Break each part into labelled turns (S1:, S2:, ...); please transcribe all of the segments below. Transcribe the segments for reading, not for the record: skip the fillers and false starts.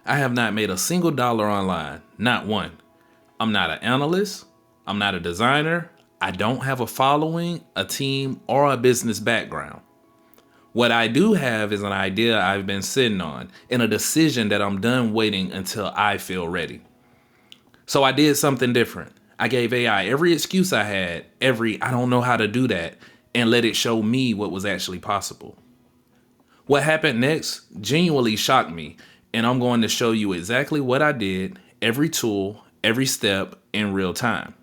S1: I have not made a single dollar online, not one. I'm not an analyst. I'm not a designer. I don't have a following, a team, or a business background. What I do have is an idea I've been sitting on and a decision that I'm done waiting until I feel ready. So I did something different. I gave AI every excuse I had, every I don't know how to do that, and let it show me what was actually possible. What happened next genuinely shocked me, and I'm going to show you exactly what I did, every tool, every step in real time.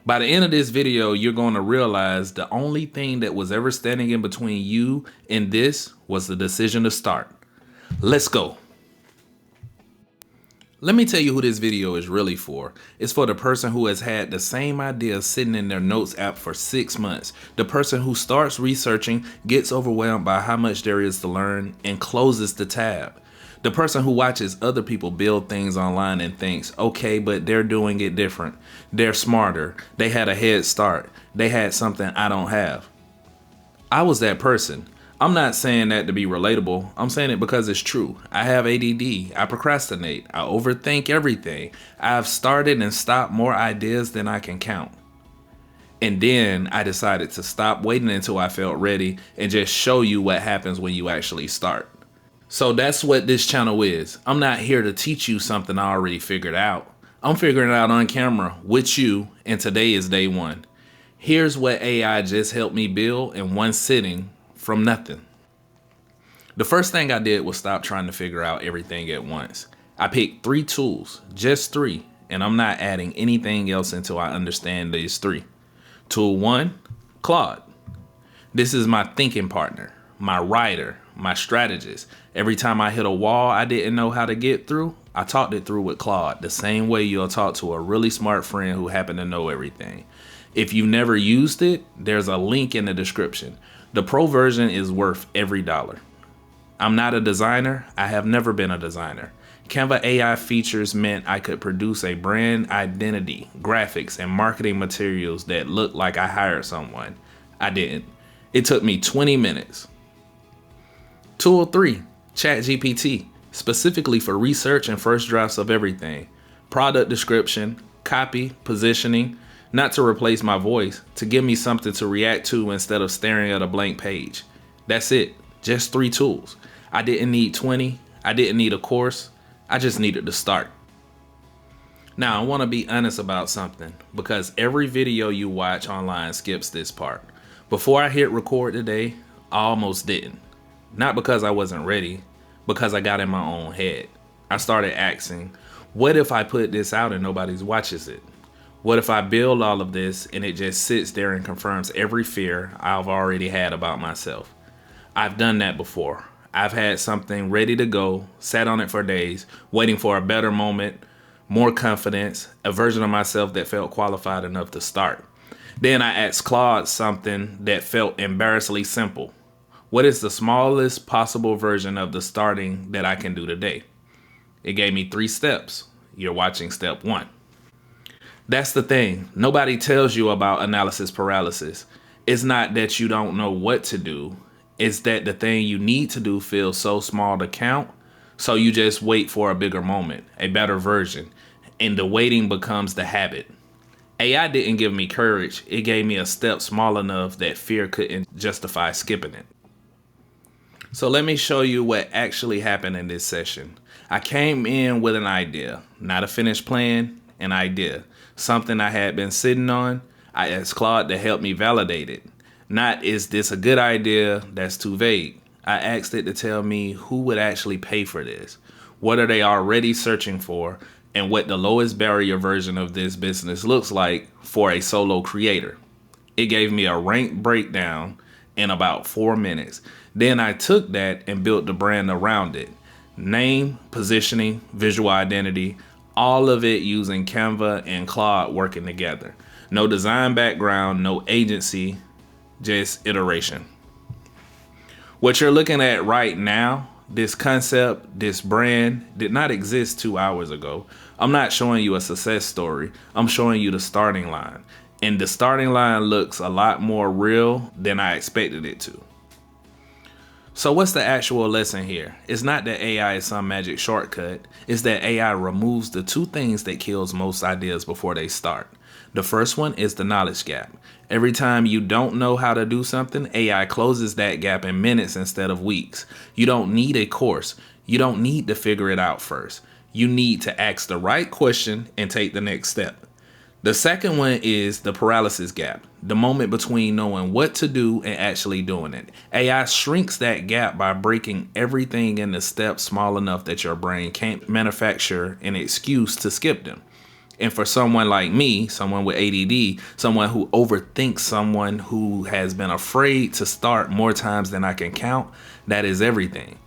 S1: By the end of this video, you're going to realize the only thing that was ever standing in between you and this was the decision to start. Let's go. Let me tell you who this video is really for. It's for the person who has had the same idea sitting in their notes app for 6 months. The person who starts researching, gets overwhelmed by how much there is to learn, and closes the tab. The person who watches other people build things online and thinks, okay, but they're doing it different. They're smarter. They had a head start. They had something I don't have. I was that person. I'm not saying that to be relatable. I'm saying it because it's true. I have ADD. I procrastinate. I overthink everything. I've started and stopped more ideas than I can count. And then I decided to stop waiting until I felt ready and just show you what happens when you actually start. So that's what this channel is. I'm not here to teach you something I already figured out. I'm figuring it out on camera with you, and today is day one. Here's what AI just helped me build in one sitting from nothing. The first thing I did was stop trying to figure out everything at once. I picked 3 tools, just 3, and I'm not adding anything else until I understand these 3. Tool 1, Claude. This is my thinking partner, my writer, my strategist. Every time I hit a wall I didn't know how to get through, I talked it through with Claude, the same way you'll talk to a really smart friend who happen to know everything. If you've never used it, there's a link in the description. The pro version is worth every dollar. I'm not a designer. I have never been a designer. Canva AI features meant I could produce a brand identity, graphics, and marketing materials that looked like I hired someone. I didn't. It took me 20 minutes. Tool 3, ChatGPT, specifically for research and first drafts of everything. Product description, copy, positioning, not to replace my voice, to give me something to react to instead of staring at a blank page. That's it, just 3 tools. I didn't need 20, I didn't need a course, I just needed to start. Now I want to be honest about something, because every video you watch online skips this part. Before I hit record today, I almost didn't. Not because I wasn't ready, because I got in my own head. I started asking, what if I put this out and nobody watches it? What if I build all of this and it just sits there and confirms every fear I've already had about myself? I've done that before. I've had something ready to go, sat on it for days, waiting for a better moment, more confidence, a version of myself that felt qualified enough to start. Then I asked Claude something that felt embarrassingly simple. What is the smallest possible version of the starting that I can do today? It gave me 3 steps. You're watching step 1. That's the thing. Nobody tells you about analysis paralysis. It's not that you don't know what to do. It's that the thing you need to do feels so small to count. So you just wait for a bigger moment, a better version. And the waiting becomes the habit. AI didn't give me courage. It gave me a step small enough that fear couldn't justify skipping it. So let me show you what actually happened in this session. I came in with an idea, not a finished plan, an idea, something I had been sitting on. I asked Claude to help me validate it. Not, is this a good idea? That's too vague. I asked it to tell me who would actually pay for this, what are they already searching for, and what the lowest barrier version of this business looks like for a solo creator. It gave me a rank breakdown in about 4 minutes. Then I took that and built the brand around it. Name, positioning, visual identity, all of it using Canva and Claude working together. No design background, no agency, just iteration. What you're looking at right now, this concept, this brand, did not exist 2 hours ago. I'm not showing you a success story. I'm showing you the starting line. And the starting line looks a lot more real than I expected it to. So what's the actual lesson here? It's not that AI is some magic shortcut. It's that AI removes the two things that kills most ideas before they start. The first one is the knowledge gap. Every time you don't know how to do something, AI closes that gap in minutes instead of weeks. You don't need a course. You don't need to figure it out first. You need to ask the right question and take the next step. The second one is the paralysis gap, the moment between knowing what to do and actually doing it. AI shrinks that gap by breaking everything into steps small enough that your brain can't manufacture an excuse to skip them. And for someone like me, someone with ADD, someone who overthinks, someone who has been afraid to start more times than I can count, that is everything.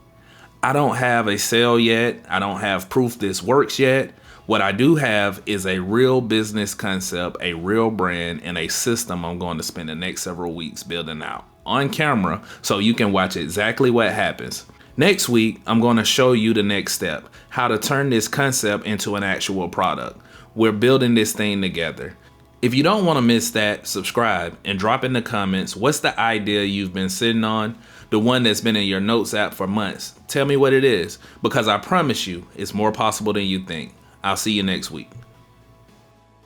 S1: I don't have a sale yet. I don't have proof this works yet. What I do have is a real business concept, a real brand, and a system I'm going to spend the next several weeks building out on camera so you can watch exactly what happens. Next week, I'm going to show you the next step, how to turn this concept into an actual product. We're building this thing together. If you don't want to miss that, subscribe and drop in the comments what's the idea you've been sitting on, the one that's been in your notes app for months. Tell me what it is, because I promise you it's more possible than you think. I'll see you next week.